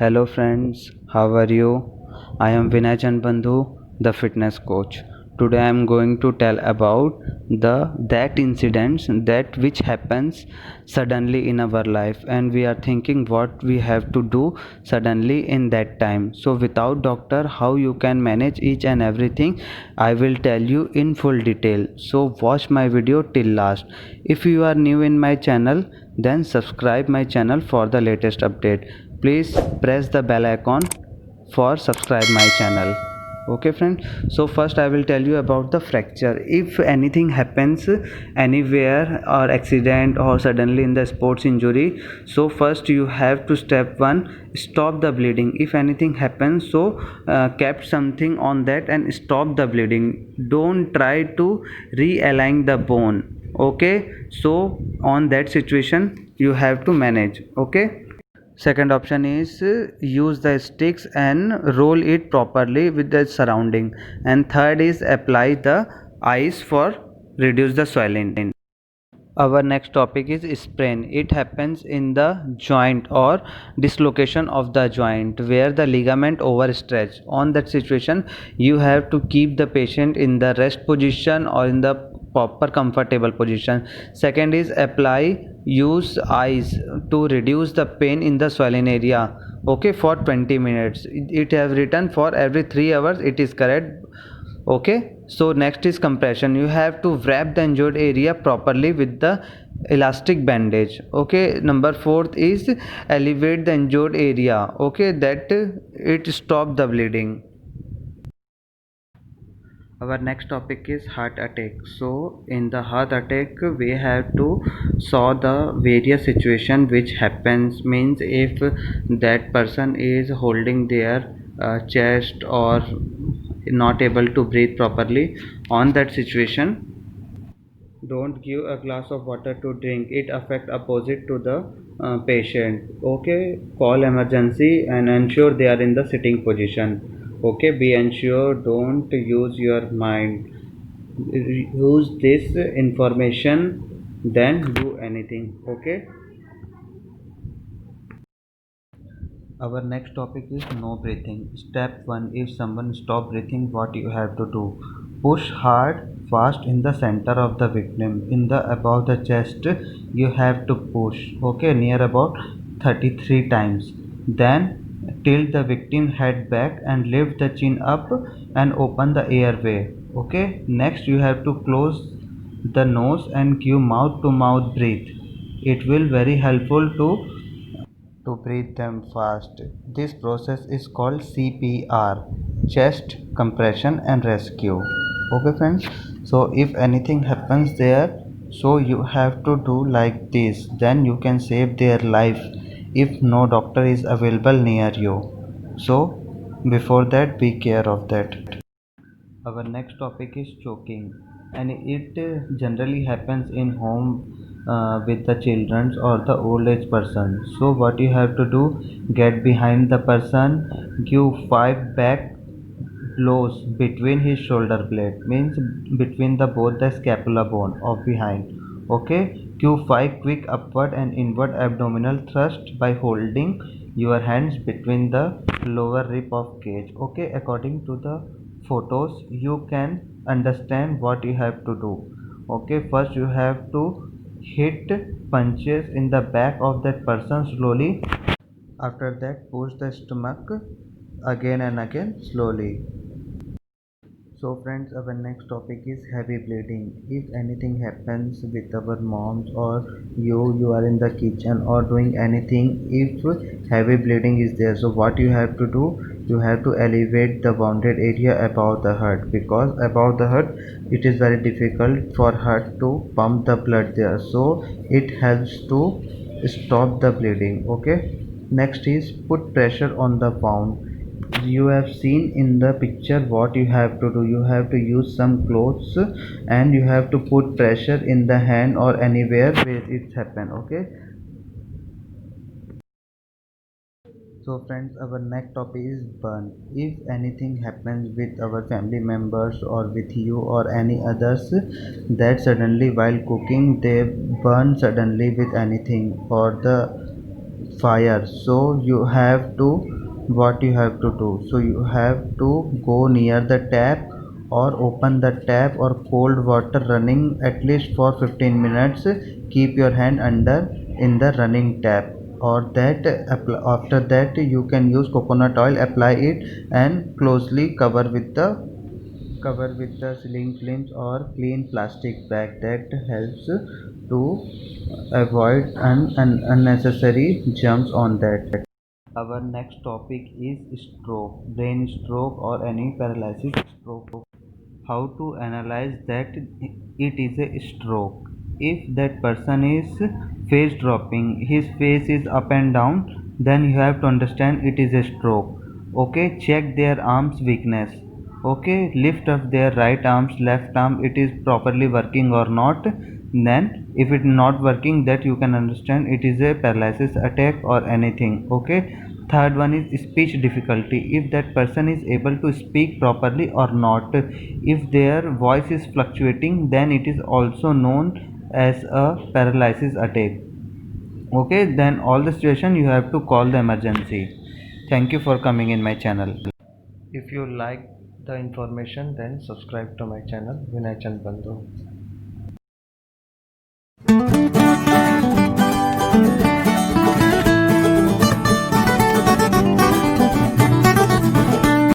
Hello friends, how are you? I am Vinay Chand Bandhu, the fitness coach. Today I am going to tell about that incidents that which happens suddenly in our life, and we are thinking what we have to do suddenly in that time. So without doctor, how you can manage each and everything, I will tell you in full detail. So watch my video till last. If you are new in my channel, then subscribe my channel for the latest update. Please press the bell icon for subscribe my channel. Okay friend, so first I will tell you about the fracture. If anything happens anywhere or accident or suddenly in the sports injury, so first you have to step one, stop the bleeding. If anything happens, so kept something on that and stop the bleeding. Don't try to realign the bone. Okay, so on that situation you have to manage. Okay, second option is use the sticks and roll it properly with the surrounding, and third is apply the ice for reduce the swelling. Our next topic is sprain. It happens in the joint or dislocation of the joint where the ligament overstretch. On that situation, you have to keep the patient in the rest position or in the proper comfortable position. Second is apply use ice to reduce the pain in the swelling area. Okay, for 20 minutes. It has written for every 3 hours. It is correct. Okay, so next is compression. You have to wrap the injured area properly with the elastic bandage. Okay, number fourth is elevate the injured area. Okay, that it stop the bleeding. Our next topic is heart attack. So in the heart attack we have to saw the various situation which happens. Means if that person is holding their chest or not able to breathe properly, on that situation don't give a glass of water to drink. It affect opposite to the patient. Okay, call emergency and ensure they are in the sitting position. Okay, be ensure, don't use your mind, use this information, then do anything. Okay, our next topic is no breathing. Step 1, if someone stop breathing, what you have to do? Push hard fast in the center of the victim, in the above the chest. You have to push, okay, near about 33 times. Then tilt the victim head back and lift the chin up and open the airway. Okay, next you have to close the nose and give mouth to mouth breathe. It will very helpful to breathe them fast. This process is called CPR, chest compression and rescue. Okay friends, so if anything happens there, so you have to do like this, then you can save their life if no doctor is available near you. So before that, be care of that. Our next topic is choking, and it generally happens in home with the children or the old age person. So what you have to do, get behind the person, give 5 back blows between his shoulder blade, means between the both the scapula bone of behind. Okay, give 5 quick upward and inward abdominal thrust by holding your hands between the lower rib of cage. Okay, according to the photos you can understand what you have to do. Okay, first you have to hit punches in the back of that person slowly. After that, push the stomach again and again slowly. So friends, our next topic is heavy bleeding. If anything happens with our moms or you are in the kitchen or doing anything, if heavy bleeding is there, so what you have to do, you have to elevate the wounded area above the heart, because above the heart it is very difficult for heart to pump the blood there. So it helps to stop the bleeding. Okay. Next is put pressure on the wound. You have seen in the picture what you have to do. You have to use some clothes and you have to put pressure in the hand or anywhere where it's happened. Okay, so friends, our next topic is burn. If anything happens with our family members or with you or any others, that suddenly while cooking they burn suddenly with anything, or the fire. So you have to, what you have to do, so you have to go near the tap or open the tap or cold water running at least for 15 minutes. Keep your hand under in the running tap, or that after that you can use coconut oil, apply it and closely cover with the ceiling films or clean plastic bag. That helps to avoid unnecessary germs on that. Our next topic is stroke, brain stroke or any paralysis stroke. How to analyze that it is a stroke? If that person is face dropping, his face is up and down, then you have to understand it is a stroke. Okay, check their arms weakness. Okay, lift up their right arms, left arm, it is properly working or not. Then if it not working, that you can understand it is a paralysis attack or anything. Okay, third one is speech difficulty. If that person is able to speak properly or not, if their voice is fluctuating, then it is also known as a paralysis attack. Okay, then all the situation you have to call the emergency. Thank you for coming in my channel. If you like the information, then subscribe to my channel Vinay Chand Bandhu.